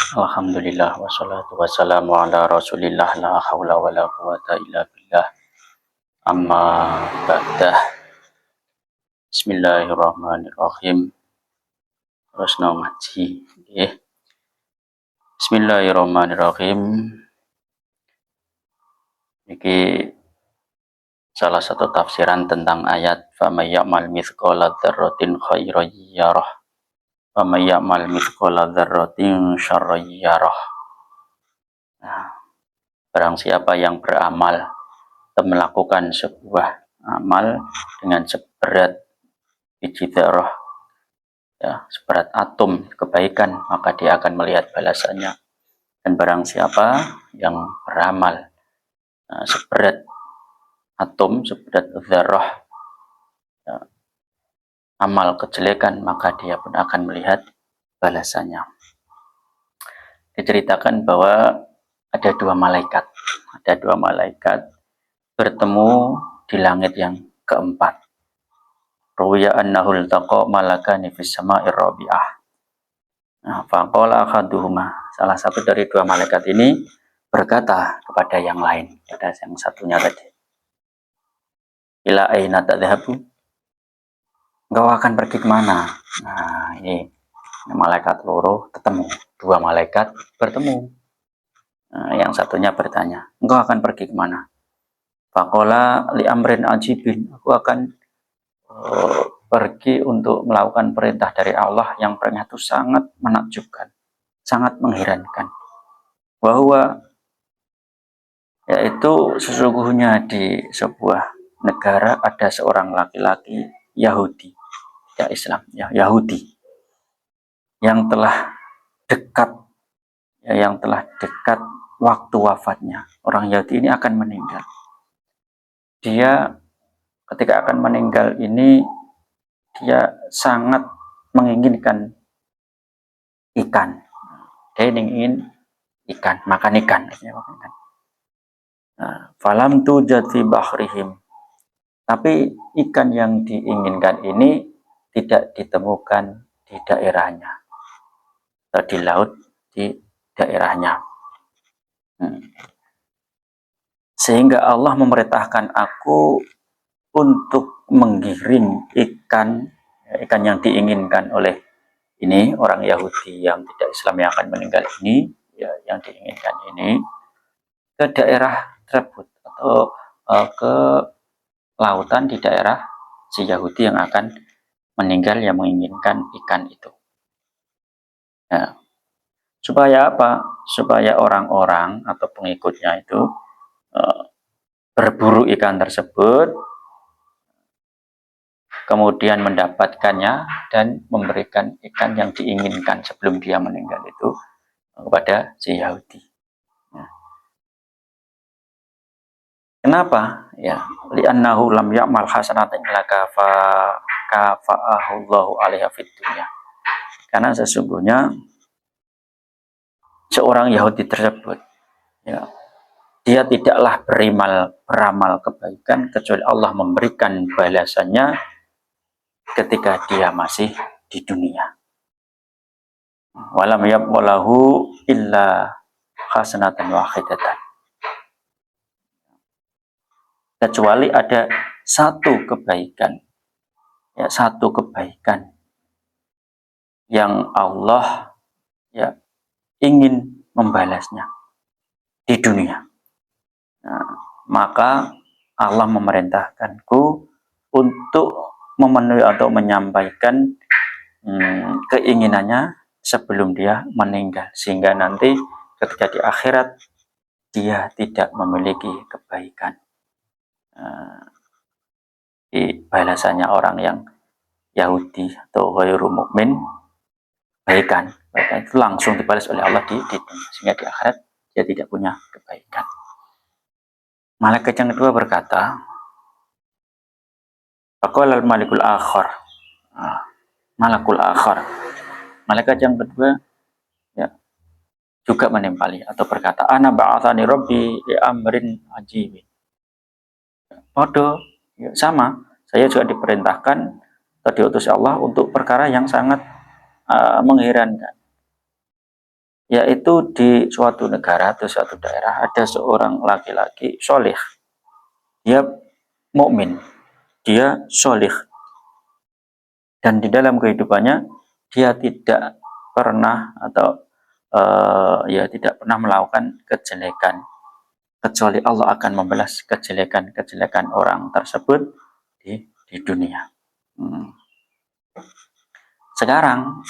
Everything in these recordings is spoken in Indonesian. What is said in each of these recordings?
Alhamdulillah wassalatu wassalamu ala rasulillah la hawla wa la quwata illa billah amma ba'dah. Bismillahirrahmanirrahim. Terus ngaji nggih. Bismillahirrahmanirrahim. Iki salah satu tafsiran tentang ayat faman ya'mal mithqala dzarratin khairan yarah wa may ya'mal mithqala dzarratin syarran yarah. Nah, barang siapa yang beramal atau melakukan sebuah amal dengan seberat biji dzarrah, ya, seberat atom kebaikan, maka dia akan melihat balasannya. Dan barang siapa yang beramal seberat atom, seberat dzarrah, ya, amal kejelekan, maka dia pun akan melihat balasannya. Diceritakan bahwa ada dua malaikat bertemu di langit yang keempat. Ruya annahul taqa malakani fis sama'ir rabi'ah. Nah, faqala ahaduhuma, salah satu dari dua malaikat ini berkata kepada yang lain, pada yang satunya tadi, ila aina tadhhabu, engkau akan pergi kemana? Nah, ini malaikat loro ketemu, dua malaikat bertemu. Nah, yang satunya bertanya, engkau akan pergi kemana? Faqala li amrin ajibin, aku akan pergi untuk melakukan perintah dari Allah yang ternyata sangat menakjubkan, sangat mengherankan. Bahwa yaitu sesungguhnya di sebuah negara ada seorang laki-laki Yahudi, ya Islam, ya Yahudi, yang telah dekat, waktu wafatnya. Orang Yahudi ini akan meninggal. Dia ketika akan meninggal ini, dia sangat menginginkan ikan. Dia ingin ikan, makan ikan. Falam tujad fi bahrihim. Tapi ikan yang diinginkan ini tidak ditemukan di daerahnya, atau di laut di daerahnya. Sehingga Allah memerintahkan aku untuk menggiring ikan yang diinginkan oleh ini orang Yahudi yang tidak Islam yang akan meninggal ini, ya, yang diinginkan ini ke daerah tersebut, atau ke lautan di daerah si Yahudi yang akan meninggal, yang menginginkan ikan itu. Nah, supaya apa? Supaya orang-orang atau pengikutnya itu berburu ikan tersebut, kemudian mendapatkannya dan memberikan ikan yang diinginkan sebelum dia meninggal itu kepada si Yahudi. Kenapa? Ya, li'annahu lam ya'mal hasanatin illa kafa'ahu Allahu 'alaiha fid dunya. Karena sesungguhnya seorang Yahudi tersebut, ya, dia tidaklah beramal kebaikan kecuali Allah memberikan balasannya ketika dia masih di dunia. Walam yabwalahu illa hasanatan wahidatan. Kecuali ada satu kebaikan, ya, satu kebaikan yang Allah, ya, ingin membalasnya di dunia. Nah, maka Allah memerintahkanku untuk memenuhi atau menyampaikan keinginannya sebelum dia meninggal, sehingga nanti ketika di akhirat dia tidak memiliki kebaikan. Di balasannya orang yang Yahudi atau ghairu mukmin, kebaikan itu langsung dibalas oleh Allah di dunia, sehingga di akhirat dia tidak punya kebaikan. Malaikat yang kedua berkata, faqala al-malikul akhar, malakul akhar, malaikat yang kedua, ya, juga menimpali atau berkata, ana ba'athani rabbi li amrin ajibin. Bodoh, ya, sama, saya juga diperintahkan atau diutus Allah untuk perkara yang sangat mengherankan. yaitu di suatu negara atau suatu daerah ada seorang laki-laki soleh, dia mukmin, dia soleh, dan di dalam kehidupannya dia tidak pernah atau ya tidak pernah melakukan kejelekan, kecuali Allah akan membalas kejelekan-kejelekan orang tersebut di dunia. Sekarang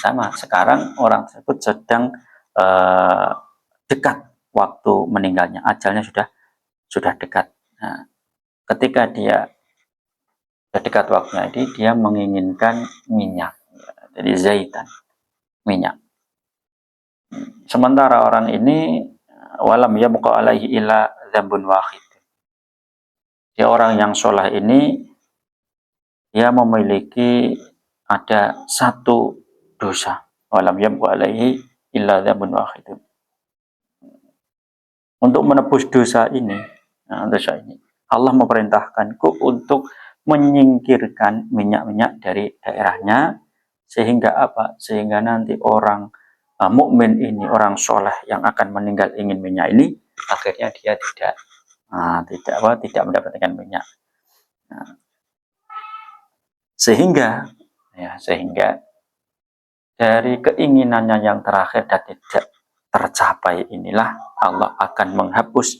orang tersebut sedang dekat waktu meninggalnya, ajalnya sudah dekat. Nah, ketika dia dekat waktunya ini, dia menginginkan minyak, jadi zaitan, minyak. Sementara orang ini walam yabqa alaihi illa dzambun wahid. Dia orang yang soleh ini, dia memiliki ada satu dosa. Walam yabqa alaihi illa dzambun wahid. Untuk menebus dosa ini, Allah memerintahkanku untuk menyingkirkan minyak-minyak dari daerahnya, sehingga apa? Sehingga nanti orang mukmin ini, orang soleh yang akan meninggal ingin minyak ini, akhirnya dia tidak mendapatkan minyak. Nah, sehingga dari keinginannya yang terakhir dan tidak tercapai inilah Allah akan menghapus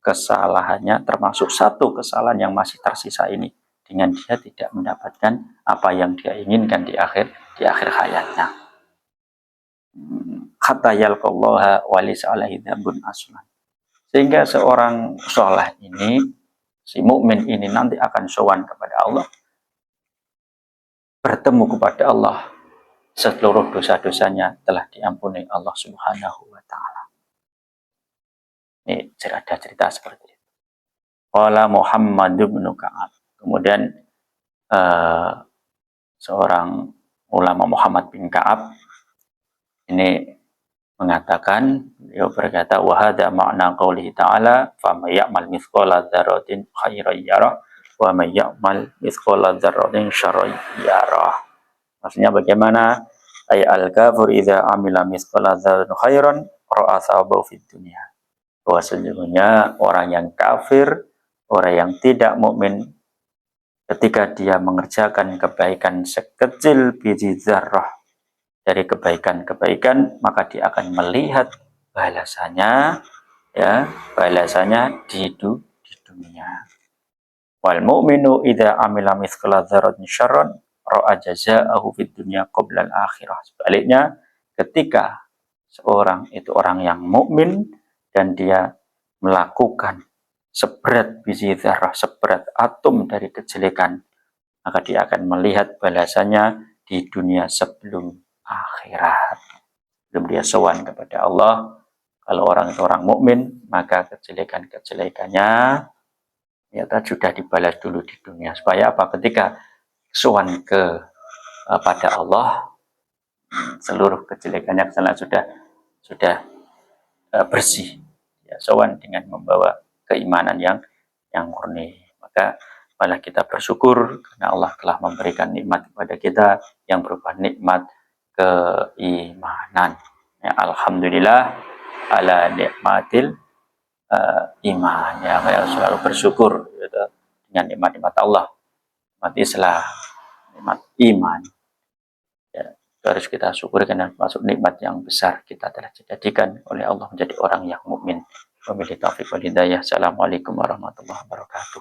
kesalahannya, termasuk satu kesalahan yang masih tersisa ini, dengan dia tidak mendapatkan apa yang dia inginkan di akhir hayatnya. Hatta yalqallaha wa laysa alaihi dzambun aslan. Sehingga seorang soleh ini, si mukmin ini nanti akan sowan kepada Allah, bertemu kepada Allah, seluruh dosa-dosanya telah diampuni Allah Subhanahu wa taala. Ini ada cerita seperti itu. Qala Muhammad bin Ka'ab. Kemudian seorang ulama Muhammad bin Ka'ab ini mengatakan, beliau berkata, wa hadza ma'na qoulihi ta'ala, fa may ya'mal mithqala dzarratin khairan yarah wa may ya'mal mithqala dzarratin syarran yarah. Maksudnya bagaimana? Ay al-kafir idza amila mithqala dzarratin khairan ra'a thawabahu fid dunya. Bahwa sesungguhnya orang yang kafir, orang yang tidak mukmin, ketika dia mengerjakan kebaikan sekecil biji zarrah dari kebaikan-kebaikan, maka dia akan melihat balasannya di dunia. Wal mu'minu idza amila mithqala dzarratin syarran ra'a jazaahu fid dunya qabla al-akhirah. Sebaliknya, ketika seorang itu orang yang mukmin dan dia melakukan seberat biji zarrah, seberat atom dari kejelekan, maka dia akan melihat balasannya di dunia sebelum akhirat. Belum dia sowan kepada Allah. Kalau orang itu orang mukmin, maka kejelekan-kejelekannya sudah dibalas dulu di dunia. Supaya apa? Ketika sowan pada Allah, seluruh kejelekannya sudah bersih. Ya, sowan dengan membawa keimanan yang murni. Maka malah kita bersyukur karena Allah telah memberikan nikmat kepada kita yang berupa nikmat keimanan. Ya, alhamdulillah ala nikmatil iman. Ya, selalu bersyukur gitu, dengan nikmat-nikmat Allah, nikmat Islam, nikmat iman. Ya, harus kita syukur karena masuk nikmat yang besar kita telah dijadikan oleh Allah menjadi orang yang mukmin. Wabillahi taufiq wal hidayah. Assalamualaikum warahmatullahi wabarakatuh.